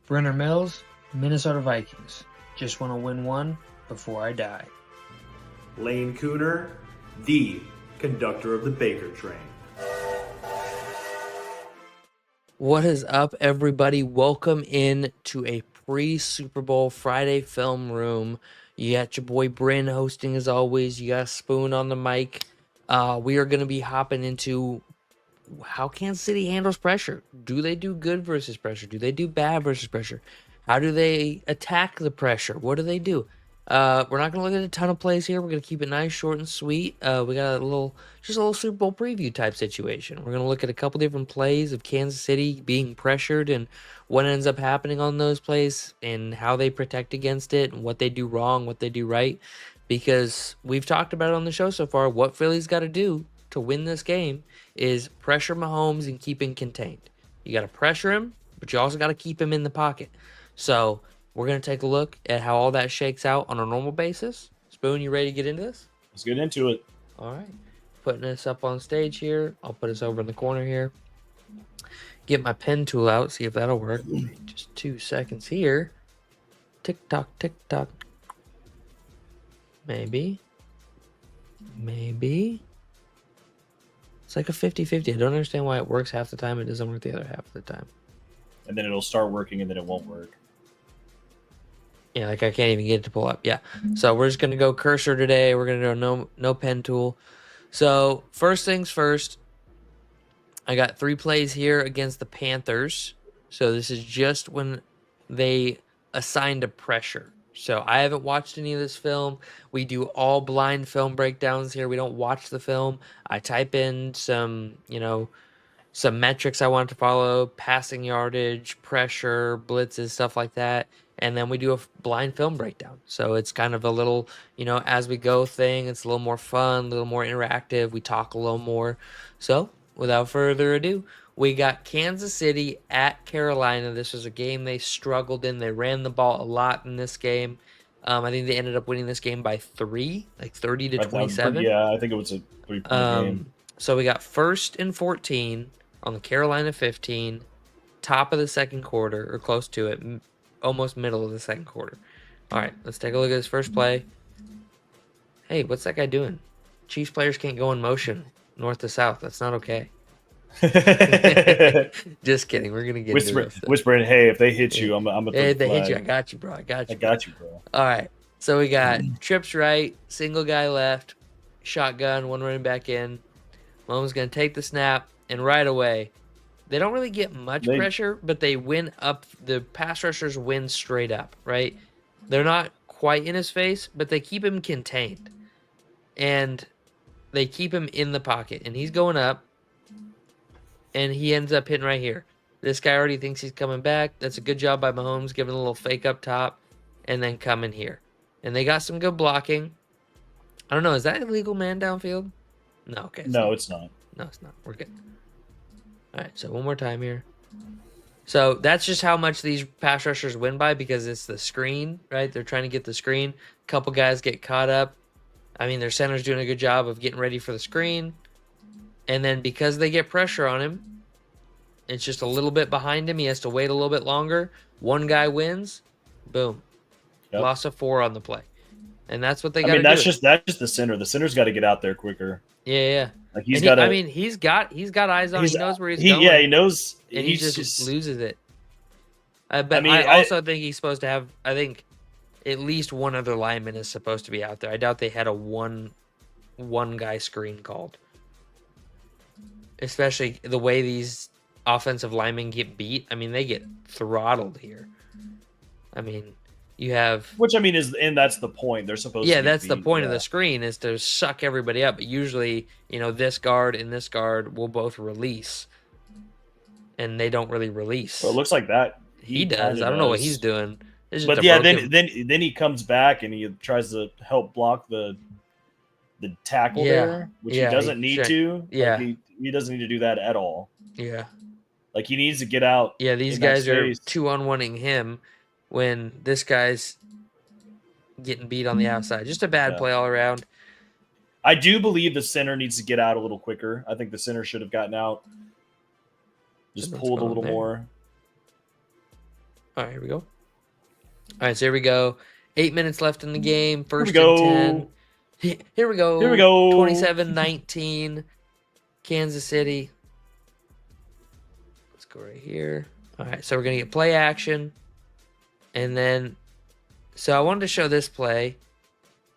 Brenner Mills, Minnesota Vikings. Just want to win one before I die. Lane Cooner, the conductor of the Baker train. What is up, everybody? Welcome in to a pre-Super Bowl Friday film room. You got your boy Bryn hosting as always. You got Spoon on the mic. We are going to be hopping into how Kansas City handles pressure. Do they do good versus pressure? Do they do bad versus pressure? How do they attack the pressure? What do they do? We're not going to look at a ton of plays here. We're going to keep it nice, short, and sweet. We got just a little Super Bowl preview type situation. We're going to look at a couple different plays of Kansas City being pressured and what ends up happening on those plays and how they protect against it and what they do wrong, what they do right. Because we've talked about it on the show so far, what Philly's got to do to win this game is pressure Mahomes and keep him contained. You got to pressure him, but you also got to keep him in the pocket. So we're going to take a look at how all that shakes out on a normal basis. Spoon, you ready to get into this? Let's get into it. All right. Putting us up on stage here. I'll put us over in the corner here. Get my pen tool out, see if that'll work. Just 2 seconds here. Tick-tock, tick-tock. Maybe. It's like a 50-50. I don't understand why it works half the time. It doesn't work the other half of the time. And then it'll start working and then it won't work. Yeah, like I can't even get it to pull up. Yeah. So we're just going to go cursor today. We're going to do no pen tool. So first things first, I got 3 plays here against the Panthers. So this is just when they assigned a pressure. So I haven't watched any of this film. We do all blind film breakdowns here. We don't watch the film. I type in some metrics I want to follow, passing yardage, pressure, blitzes, stuff like that. And then we do a blind film breakdown. So it's kind of a little, as we go thing. It's a little more fun, a little more interactive. We talk a little more. So without further ado, we got Kansas City at Carolina. This was a game they struggled in. They ran the ball a lot in this game. I think they ended up winning this game by 3, like 30-27. Yeah, I think it was a 3-point game. So we got 1st and 14 on the Carolina 15, top of the second quarter, or close to it, almost middle of the second quarter. All right, let's take a look at this first play. Hey, what's that guy doing? Chiefs players can't go in motion north to south. That's not okay. Just kidding. We're gonna get whispering. Hey, if they hit you, I'm gonna. Hey, if they hit you, I got you, bro. I got you, bro. All right. So we got trips right, single guy left, shotgun, one running back in. Mahomes gonna take the snap, and right away, they don't really get much pressure, but they win up. The pass rushers win straight up. Right? They're not quite in his face, but they keep him contained, and they keep him in the pocket, and he's going up. And he ends up hitting right here. This guy already thinks he's coming back. That's a good job by Mahomes, giving a little fake up top, and then coming here. And they got some good blocking. I don't know. Is that illegal man downfield? No, okay. No, it's not. No, it's not. We're good. All right, so one more time here. So that's just how much these pass rushers win by because it's the screen, right? They're trying to get the screen. A couple guys get caught up. I mean, their center's doing a good job of getting ready for the screen. And then because they get pressure on him, it's just a little bit behind him. He has to wait a little bit longer. One guy wins. Boom. Yep. Loss of 4 on the play. And that's what they got to do. That's just the center. The center's got to get out there quicker. Yeah. Like he's got. He's got eyes on him. He knows where he's going. Yeah, he knows. And he just loses it. But I also think he's supposed to have. I think at least one other lineman is supposed to be out there. I doubt they had a one guy screen called. Especially the way these offensive linemen get beat. I mean, they get throttled here. I mean, you have... that's the point. They're supposed to Yeah, that's the point of the screen is to suck everybody up. But usually, this guard and this guard will both release. And they don't really release. Well, it looks like that. He does. I don't know what he's doing. But yeah, then he comes back and he tries to help block the tackle there, which he doesn't need to. Yeah. Like he doesn't need to do that at all. Yeah. Like he needs to get out. Yeah, these guys are 2-on-1ing him when this guy's getting beat on the outside. Just a bad play all around. I do believe the center needs to get out a little quicker. I think the center should have gotten out. Just pulled a little more. All right, here we go. All right, so here we go. 8 minutes left in the game. First Here we and go. 10. Here we go. Here we go. 27-19. Kansas City. Let's go right here. All right, so we're going to get play action. And then, so I wanted to show this play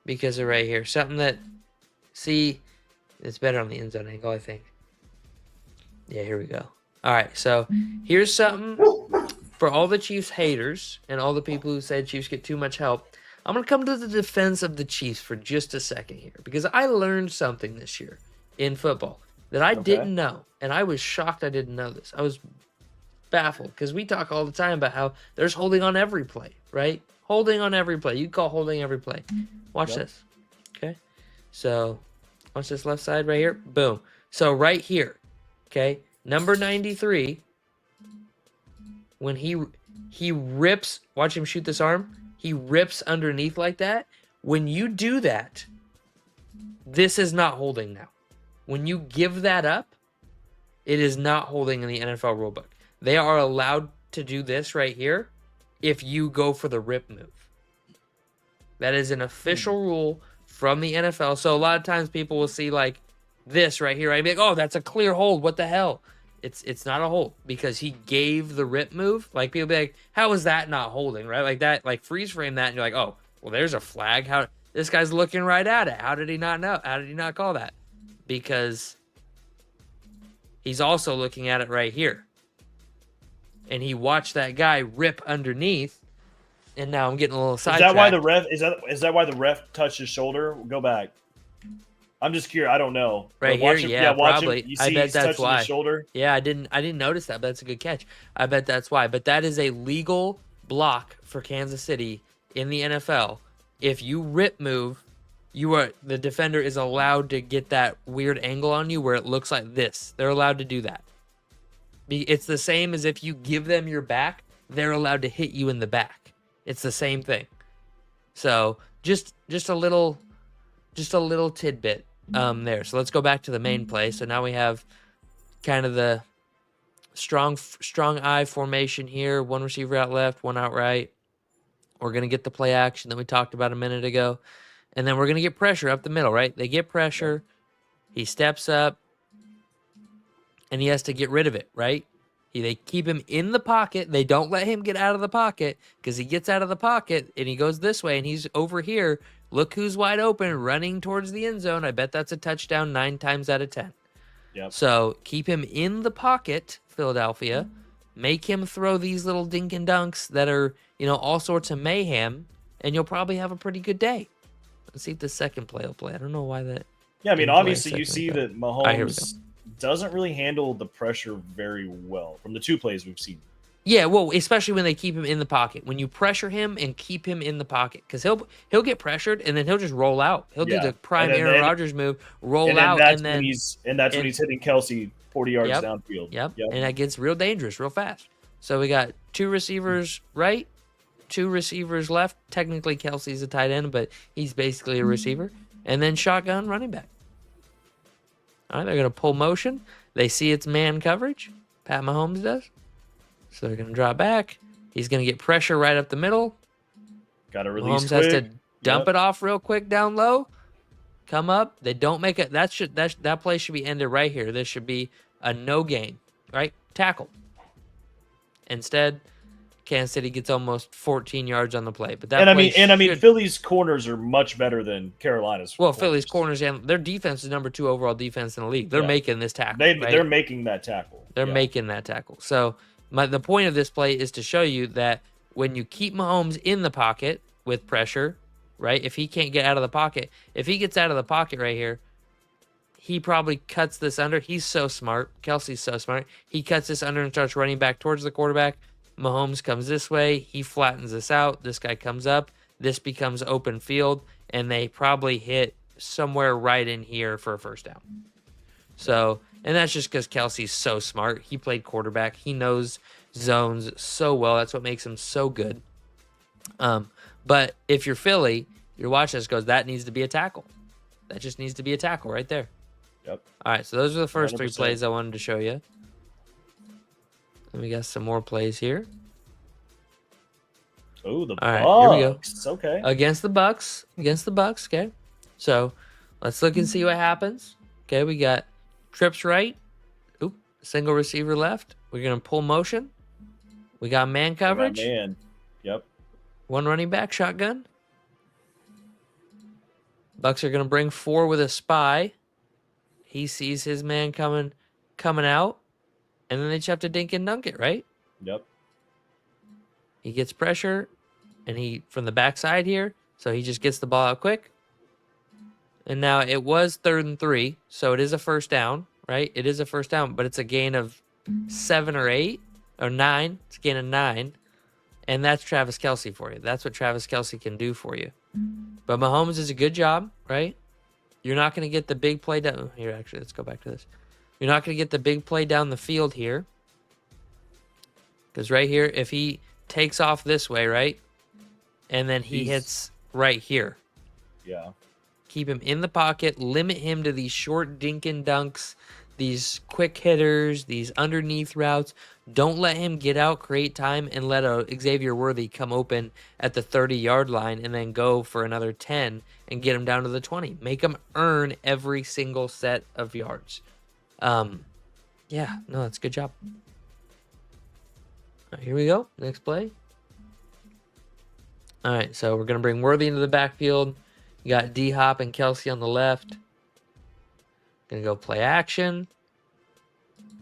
because of right here. Something that, see, it's better on the end zone angle, I think. Yeah, here we go. All right, so here's something for all the Chiefs haters and all the people who said Chiefs get too much help. I'm going to come to the defense of the Chiefs for just a second here because I learned something this year in football that I didn't know, and I was shocked I didn't know this. I was baffled because we talk all the time about how there's holding on every play, right? Holding on every play. You call holding every play. Watch this. Okay? So, watch this left side right here. Boom. So, right here, okay, number 93, when he rips, watch him shoot this arm, he rips underneath like that. When you do that, this is not holding now. When you give that up, it is not holding in the NFL rulebook. They are allowed to do this right here if you go for the rip move. That is an official rule from the NFL. So a lot of times people will see like this right here. Right? Be like, oh, that's a clear hold. What the hell? It's not a hold because he gave the rip move. Like people be like, how is that not holding? Right? Like that, like freeze frame that, and you're like, oh, well, there's a flag. How this guy's looking right at it. How did he not know? How did he not call that? Because he's also looking at it right here. And he watched that guy rip underneath. And now I'm getting a little sidetracked. Is that why the ref is that why the ref touched his shoulder? Go back. I'm just curious. I don't know. Right here, yeah, probably. You see I bet he's that's touching why. his shoulder. Yeah, I didn't notice that, but that's a good catch. I bet that's why. But that is a legal block for Kansas City in the NFL. If you rip move, the defender is allowed to get that weird angle on you where it looks like this. They're allowed to do that. It's the same as if you give them your back, they're allowed to hit you in the back. It's the same thing. So just a little tidbit there. So let's go back to the main play. So now we have kind of the strong eye formation here. One receiver out left, one out right. We're going to get the play action that we talked about a minute ago. And then we're going to get pressure up the middle, right? They get pressure. He steps up. And he has to get rid of it, right? They keep him in the pocket. They don't let him get out of the pocket because he gets out of the pocket and he goes this way and he's over here. Look who's wide open, running towards the end zone. I bet that's a touchdown 9 times out of 10. Yep. So keep him in the pocket, Philadelphia. Make him throw these little dink and dunks that are, all sorts of mayhem, and you'll probably have a pretty good day. Let's see if the second play will play. I don't know why that. Yeah, I mean, obviously you see that Here we Mahomes doesn't really handle the pressure very well from the 2 plays we've seen. Yeah, well, especially when they keep him in the pocket. When you pressure him and keep him in the pocket, because he'll get pressured and then he'll just roll out. He'll do the prime Aaron Rodgers move, roll out, and then when he's hitting Kelsey 40 yards downfield. Yep, and that gets real dangerous real fast. So we got 2 receivers right, 2 receivers left. Technically, Kelsey's a tight end, but he's basically a receiver. And then shotgun running back. All right, they're going to pull motion. They see it's man coverage. Pat Mahomes does. So they're going to drop back. He's going to get pressure right up the middle. Got to release Mahomes quick. has to dump it off real quick down low. Come up. They don't make it. That play should be ended right here. This should be a no gain, right? Tackle. Instead, Kansas City gets almost 14 yards on the play. But that Philly's corners are much better than Carolina's. Well, Philly's corners and their defense is number 2 overall defense in the league. They're making this tackle. They're making that tackle. They're making that tackle. So the point of this play is to show you that when you keep Mahomes in the pocket with pressure, right? If he can't get out of the pocket, if he gets out of the pocket right here, he probably cuts this under. He's so smart. Kelsey's so smart. He cuts this under and starts running back towards the quarterback. Mahomes comes this way. He flattens this out. This guy comes up. This becomes open field, and they probably hit somewhere right in here for a first down. So, and that's just because Kelsey's so smart. He played quarterback. He knows zones so well. That's what makes him so good. But if you're Philly, your watch list goes, that needs to be a tackle. That just needs to be a tackle right there. Yep. All right, so those are the first 3 100%. plays I wanted to show you. And we got some more plays here. Oh, the All right, here we go. Bucks. Okay. Against the Bucks. Okay. So let's look and see what happens. Okay, we got trips right. Oop, single receiver left. We're gonna pull motion. We got man coverage. Man. Yep. One running back shotgun. Bucks are gonna bring 4 with a spy. He sees his man coming out, and then they just have to dink and dunk it, right? Yep. He gets pressure, and he from the backside here, so he just gets the ball out quick. And now it was 3rd and 3, so it is a first down, right? It is a first down, but it's a gain of 7 or 8 or 9. It's a gain of 9, and that's Travis Kelce for you. That's what Travis Kelce can do for you. But Mahomes is a good job, right? You're not going to get the big play down here. Actually, let's go back to this. You're not going to get the big play down the field here, because right here, if he takes off this way, right, and then he hits right here. Yeah. Keep him in the pocket. Limit him to these short dink and dunks, these quick hitters, these underneath routes. Don't let him get out, create time, and let a Xavier Worthy come open at the 30-yard line and then go for another 10 and get him down to the 20. Make him earn every single set of yards. Yeah, no, that's a good job. All right, here we go. Next play. All right, so we're going to bring Worthy into the backfield. You got D-Hop and Kelce on the left. Going to go play action.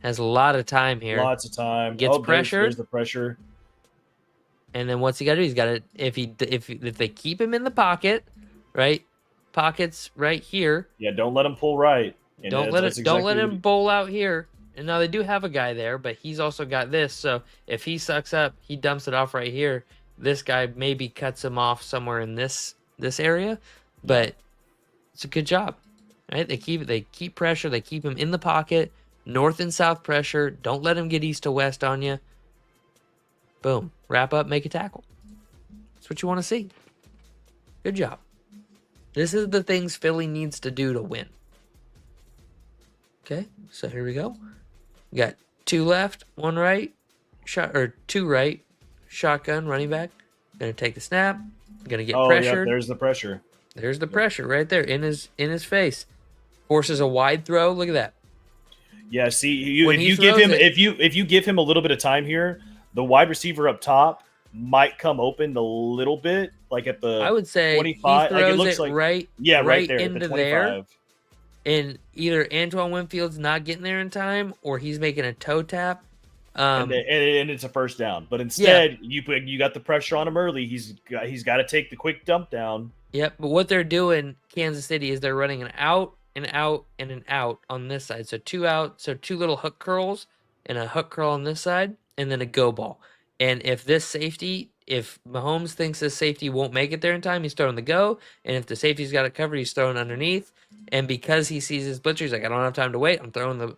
Has a lot of time here. Lots of time. Gets pressure. There's the pressure. And then what's he got to do? He's got to if they keep him in the pocket, right? Pockets right here. Yeah, don't let him pull right. And Don't let him bowl out here. And now they do have a guy there, but he's also got this. So if he sucks up, he dumps it off right here. This guy maybe cuts him off somewhere in this area, but it's a good job. Right? They keep pressure. They keep him in the pocket. North and south pressure. Don't let him get east to west on you. Boom. Wrap up, make a tackle. That's what you want to see. Good job. This is the things Philly needs to do to win. Okay, so here we go. We got 2 left, 1 right, 2 right, shotgun, running back. Gonna take the snap. Gonna get pressured. Yeah, there's the pressure. There's the pressure right there in his face. Forces a wide throw. Look at that. Yeah, see, if you give him a little bit of time here, the wide receiver up top might come open a little bit, like at the I would say 25. He throws it looks it right there into the there. And either Antoine Winfield's not getting there in time, or he's making a toe tap. And it's a first down. But instead, you got the pressure on him early. He's got to take the quick dump down. Yep. But what they're doing, Kansas City, is they're running an out, an out, and an out on this side. So 2 out, so 2 little hook curls and a hook curl on this side, and then a go ball. And if Mahomes thinks this safety won't make it there in time, he's throwing the go. And if the safety's got it covered, he's throwing underneath. And because he sees his blitzer, he's like, I don't have time to wait. I'm throwing the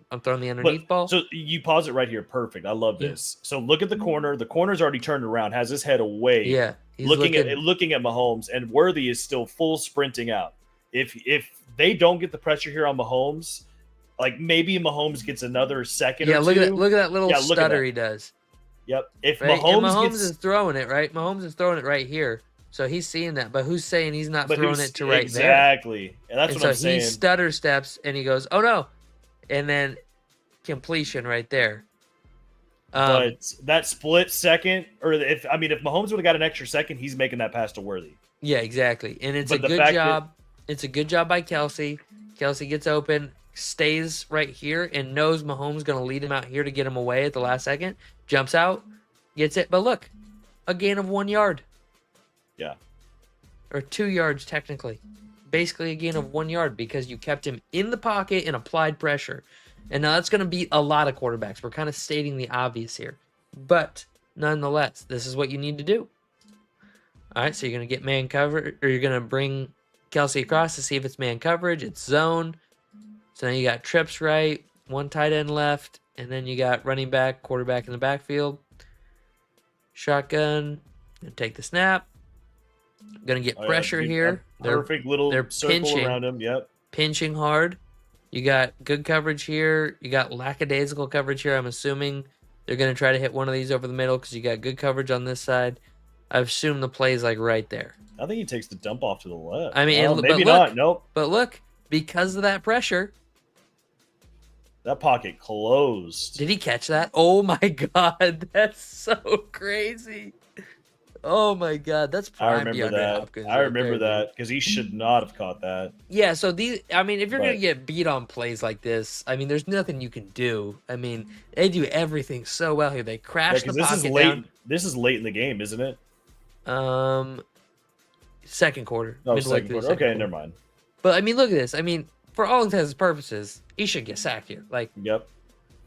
underneath ball. So you pause it right here. Perfect. I love this. So look at the corner. The corner's already turned around, has his head away. Yeah. He's looking at Mahomes, and Worthy is still full sprinting out. If they don't get the pressure here on Mahomes, like maybe Mahomes gets another second or two. Look at that little stutter he does. Yep. If right? Mahomes is throwing it, right? Mahomes is throwing it right here. So he's seeing that. But who's saying he's not throwing it to right there? Exactly. And that's what I'm saying. So he stutter steps and he goes, oh no. And then completion right there. But that split second, or if Mahomes would have got an extra second, he's making that pass to Worthy. Yeah, exactly. And it's a good job. It's a good job by Kelce. Kelce gets open, stays right here, and knows Mahomes going to lead him out here to get him away at the last second. Jumps out, gets it. But look, a gain of 1 yard. Yeah. Or 2 yards, technically. Basically a gain of 1 yard because you kept him in the pocket and applied pressure. And now that's going to beat a lot of quarterbacks. We're kind of stating the obvious here. But nonetheless, this is what you need to do. All right, so you're going to get man cover, or you're going to bring Kelce across to see if it's man coverage. It's zone. So now you got trips right, 1 tight end left, and then you got running back, quarterback in the backfield. Shotgun. Gonna take the snap. Gonna get pressure here. Perfect they're circle pinching around him. Yep. Pinching hard. You got good coverage here. You got lackadaisical coverage here. I'm assuming they're gonna try to hit one of these over the middle because you got good coverage on this side. I assume the play's like right there. I think he takes the dump off to the left. I mean, Well, but maybe look- not. Nope. But look, because of that pressure, That pocket closed. did he catch that? Oh my god, that's so crazy. Oh my god, that's I prime remember DeAndre that. Hopkins I right remember there, dude. that because he should not have caught that. Yeah, so I mean, if you're gonna But- get beat on plays like this, I mean, there's nothing you can do. I mean, they do everything so well here. They Yeah, crash the because this is pocket late. down. This is late in the game, isn't it? Second quarter. No, midway second through the quarter. Okay, quarter. never mind. But I mean, look at this. I mean, for all intents and purposes, he should get sacked here. Yep.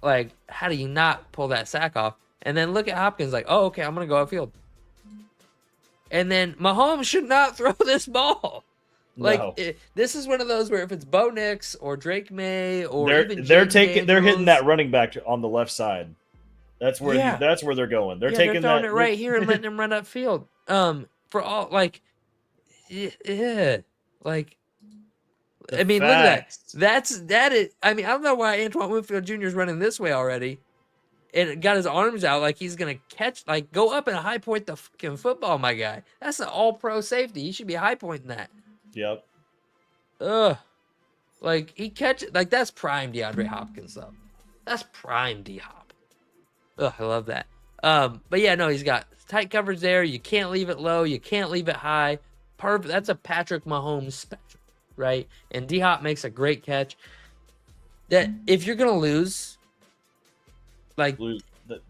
Like, how do you not pull that sack off? And then look at Hopkins, like, oh, okay, I'm gonna go upfield. And then Mahomes should not throw this ball. Like, No. this is one of those where if it's Bo Nix or Drake May or they're even they're Jaden taking they're hitting Daniels, that running back on the left side. That's where Yeah. that's where they're going. They're yeah, taking they're throwing that it right here and letting him run upfield. For all like, yeah, like. The I mean, look at facts. that. That is. I mean, I don't know why Antoine Winfield Jr. is running this way already, and got his arms out like he's gonna catch, like go up and high point the fucking football. My guy, that's an all-pro safety. He should be high pointing that. Yep. Ugh, like he catch like that's prime DeAndre Hopkins though. That's prime D Hop. Ugh, I love that. But yeah, no, he's got tight coverage there. You can't leave it low. You can't leave it high. Perfect. That's a Patrick Mahomes special, right? And D Hop makes a great catch. That if you're gonna lose, like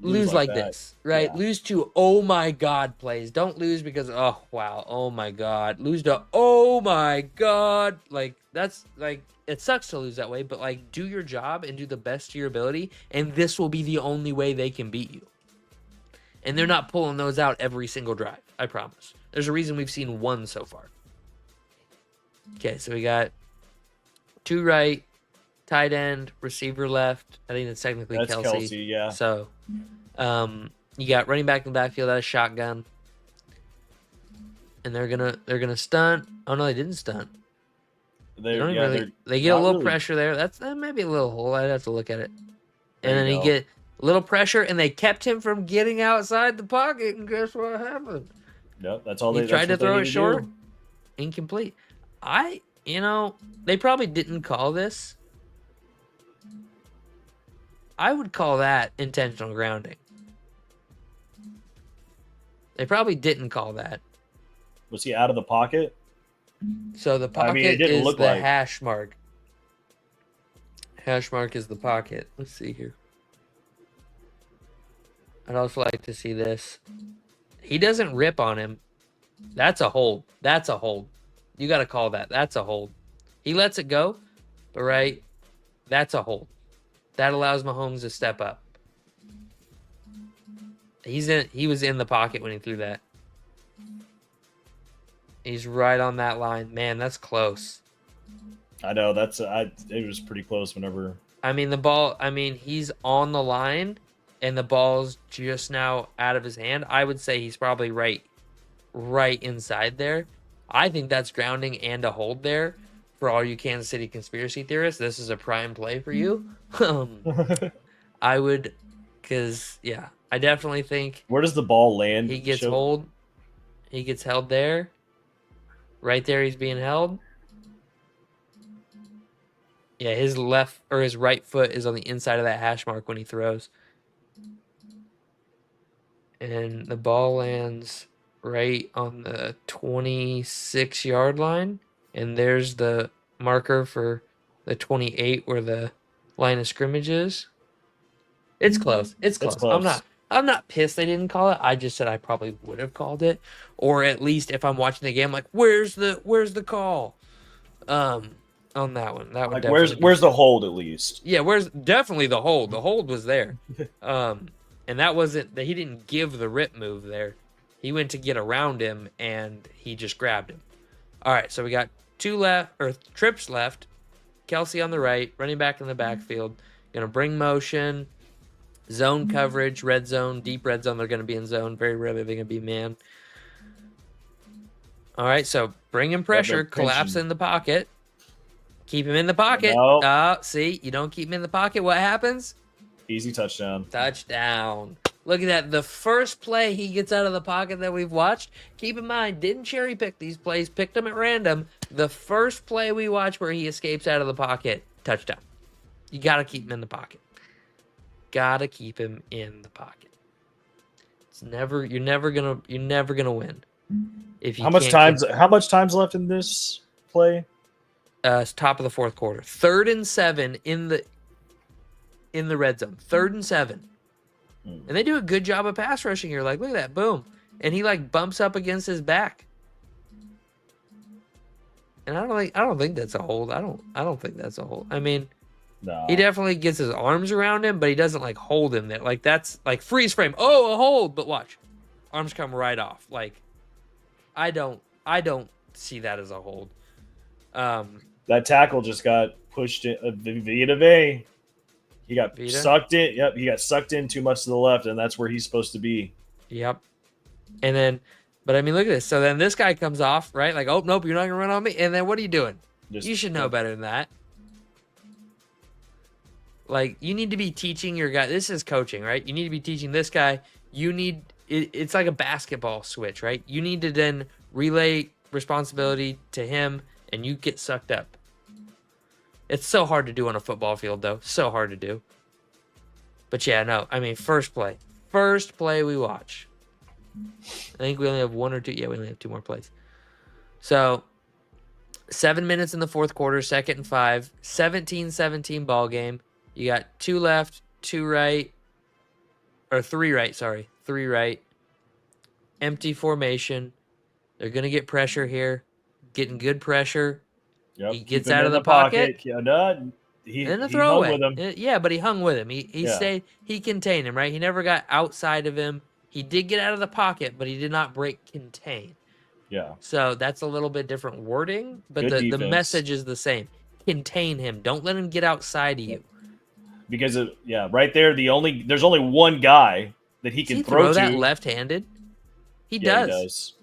lose like that. this, right? Yeah. Lose to oh my god plays. Don't lose because oh wow, oh my god. Lose to oh my god. Like that's like it sucks to lose that way, but like do your job and do the best to your ability, and this will be the only way they can beat you. And they're not pulling those out every single drive. I promise. There's a reason we've seen one so far. Okay, so we got two right, tight end, receiver left. I think that's technically That's Kelsey. Kelsey, yeah. So, you got running back in the backfield at a shotgun, and they're gonna stunt. Oh no, they didn't stunt. They don't even really. They get a not little really. pressure there. That might be a little hole. I'd have to look at it. There And then you he go. get a little pressure, and they kept him from getting outside the pocket. And guess what happened? Yep, that's all He they tried to that's what they throw need it to short. do. Incomplete. They probably didn't call this. I would call that intentional grounding. They probably didn't call that. Was he out of the pocket? So the pocket I mean, it didn't is look the like- hash mark. Hash mark is the pocket. Let's see here. I'd also like to see this. He doesn't rip on him. That's a hold. That's a hold. You got to call that. That's a hold. He lets it go, but right, that's a hold. That allows Mahomes to step up. He was in the pocket when he threw that. He's right on that line. Man, that's close. I know it was pretty close whenever. I mean, he's on the line and the ball's just now out of his hand. I would say he's probably right inside there. I think that's grounding and a hold there. For all you Kansas City conspiracy theorists, this is a prime play for you. I would, because, yeah, I definitely think Where does the ball land? he gets hold. He gets held there. Right there, he's being held. Yeah, his left or his right foot is on the inside of that hash mark when he throws. And the ball lands right on the 26-yard line. And there's the marker for the 28 where the line of scrimmage is. It's close. It's close. close. I'm not pissed they didn't call it. I just said I probably would have called it. Or at least if I'm watching the game, like, where's the call? On that one. That would Like definitely where's the hold at least? Yeah, where's definitely the hold. The hold was there. And that wasn't that he didn't give the rip move there. He went to get around him and he just grabbed him. All right, so we got trips left. Kelsey on the right, running back in the backfield. Gonna bring motion, zone coverage, red zone, deep red zone. They're gonna be in zone. Very rarely they're gonna be man. All right, so bring him pressure, they're collapse pinching. in the pocket. Keep him in the pocket. No. See, you don't keep him in the pocket. What happens? Easy touchdown. Touchdown. Look at that. The first play he gets out of the pocket that we've watched, keep in mind, didn't cherry pick these plays, picked them at random. The first play we watch where he escapes out of the pocket, touchdown. You got to keep him in the pocket. Got to keep him in the pocket. You're never going to win. If you How much time's left in this play? It's top of the fourth quarter. 3rd and 7 in the red zone. 3rd and 7. And they do a good job of pass rushing here. Like, look at that, boom. And he like bumps up against his back. And I don't think that's a hold. I don't think that's a hold. I mean, No. he definitely gets his arms around him, but he doesn't like hold him there. Like that's like freeze frame. Oh, a hold, but watch. Arms come right off. Like I don't see that as a hold. That tackle just got pushed in Vita Vea. He got Vita? sucked in. Yep, he got sucked in too much to the left, and that's where he's supposed to be. Yep. And then, but I mean, look at this. So then this guy comes off, right? Like, oh, nope, you're not going to run on me. And then what are you doing? You should know better than that. Like, you need to be teaching your guy. This is coaching, right? You need to be teaching this guy. It's like a basketball switch, right? You need to then relay responsibility to him, and you get sucked up. It's so hard to do on a football field, though. So hard to do. But yeah, no. I mean, first play we watch. I think we only have one or two. Yeah, we only have 2 more plays. So 7 minutes in the fourth quarter, 2nd and 5, 17-17 ball game. You got 2 left, 2 right, or 3 right. Sorry, 3 right. Empty formation. They're gonna get pressure here. Getting good pressure. Yep. He gets out of the pocket. Yeah, no, he And a hung throwaway. with him. Yeah, but he hung with him. He Yeah. stayed. He contained him, right? He never got outside of him. He did get out of the pocket, but he did not break contain. Yeah. So that's a little bit different wording, but Good the defense. message is the same. Contain him. Don't let him get outside of you. Because right there, there's only one guy that he Does can he throw that to. left-handed? He Yeah, does. he does.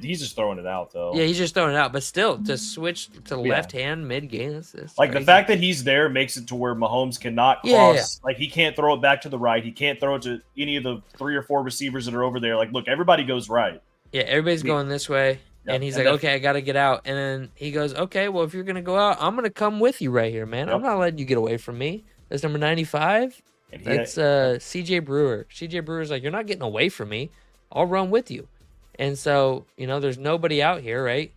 He's just throwing it out though. Yeah, he's just throwing it out, but still, to switch to Yeah. left hand mid game, that's Like crazy. the fact that he's there makes it to where Mahomes cannot cross. Like he can't throw it back to the right. He can't throw it to any of the 3 or 4 receivers that are over there. Like, look, everybody goes right. Yeah, everybody's going this way, Yep. and he's And like, that- "Okay, I got to get out." And then he goes, "Okay, well, if you're gonna go out, I'm gonna come with you right here, man. I'm Yep. not letting you get away from me." That's number 95. And That's CJ Brewer. CJ Brewer's like, "You're not getting away from me. I'll run with you." And so, there's nobody out here, right?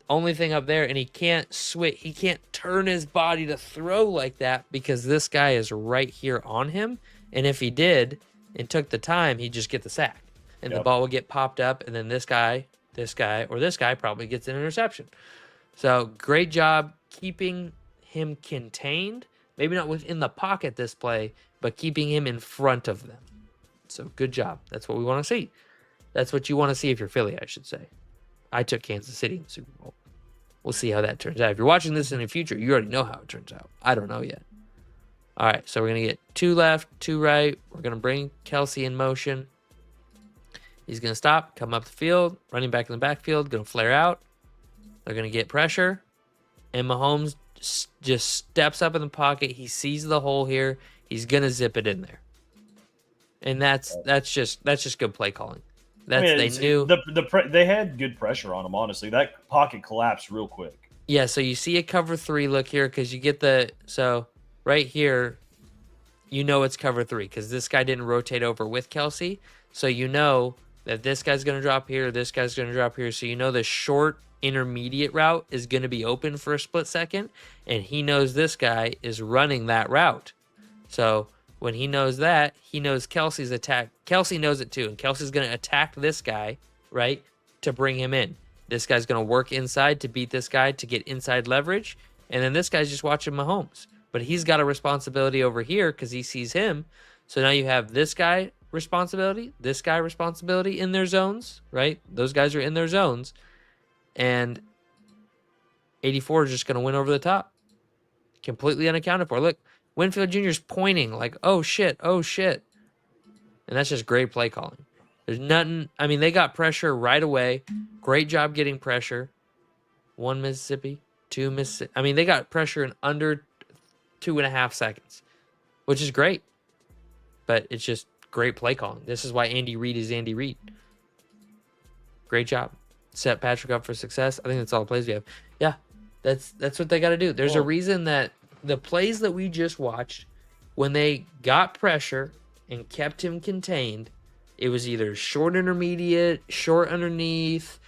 Only thing up there, and he can't switch. He can't turn his body to throw like that because this guy is right here on him. And if he did and took the time, he'd just get the sack. And the Yep. ball would get popped up, and then this guy, or this guy probably gets an interception. So great job keeping him contained. Maybe not within the pocket this play, but keeping him in front of them. So good job. That's what we want to see. That's what you want to see if you're Philly, I should say. I took Kansas City in the Super Bowl. We'll see how that turns out. If you're watching this in the future, you already know how it turns out. I don't know yet. All right, so we're going to get 2 left, 2 right. We're going to bring Kelsey in motion. He's going to stop, come up the field, running back in the backfield, going to flare out. They're going to get pressure. And Mahomes just steps up in the pocket. He sees the hole here. He's going to zip it in there. And that's just good play calling. They knew. They had good pressure on him. Honestly, that pocket collapsed real quick. Yeah, so you see a cover 3 look here because you get so right here, it's cover 3 because this guy didn't rotate over with Kelsey. So you know that this guy's going to drop here, this guy's going to drop here. So the short intermediate route is going to be open for a split second, and he knows this guy is running that route. So when he knows that, he knows Kelsey's attack. Kelsey knows it too, and Kelsey's going to attack this guy, right, to bring him in. This guy's going to work inside to beat this guy to get inside leverage, and then this guy's just watching Mahomes. But he's got a responsibility over here because he sees him. So now you have this guy responsibility in their zones, right? Those guys are in their zones, and 84 is just going to win over the top, completely unaccounted for. Look. Winfield Jr.'s pointing like, oh, shit. And that's just great play calling. There's nothing. I mean, they got pressure right away. Great job getting pressure. 1 Mississippi, 2 Mississippi. I mean, they got pressure in under 2.5 seconds, which is great. But it's just great play calling. This is why Andy Reid is Andy Reid. Great job. Set Patrick up for success. I think that's all the plays we have. Yeah, that's what they got to do. There's a reason that the plays that we just watched, when they got pressure and kept him contained, it was either short intermediate, short underneath,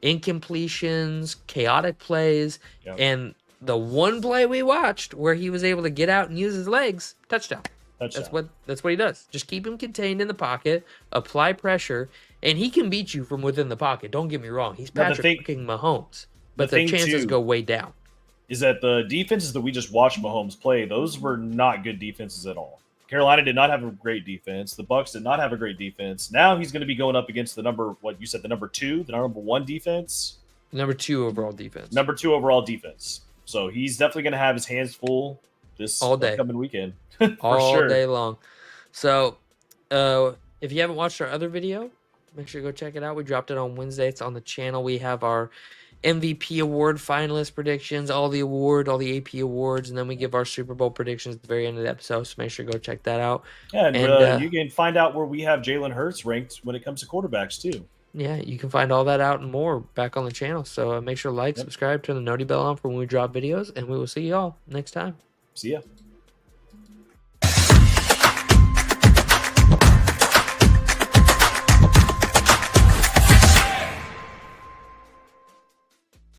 incompletions, chaotic plays, and the one play we watched where he was able to get out and use his legs, touchdown. That's what he does. Just keep him contained in the pocket, apply pressure, and he can beat you from within the pocket. Don't get me wrong. He's Patrick fucking Mahomes, but the chances go way down. Is that the defenses that we just watched Mahomes play, those were not good defenses at all. Carolina did not have a great defense. The Bucs did not have a great defense. Now he's going to be going up against the number 2, the number 1 defense? Number 2 overall defense. Number 2 overall defense. So he's definitely going to have his hands full this upcoming weekend. All day long. So if you haven't watched our other video, make sure you go check it out. We dropped it on Wednesday. It's on the channel. We have our MVP award finalist predictions, all the AP awards, and then we give our Super Bowl predictions at the very end of the episode. So make sure you go check that out. Yeah, and you can find out where we have Jalen Hurts ranked when it comes to quarterbacks too. Yeah, you can find all that out and more back on the channel. So make sure to like, subscribe, turn the noti bell on for when we drop videos, and we will see y'all next time. See ya.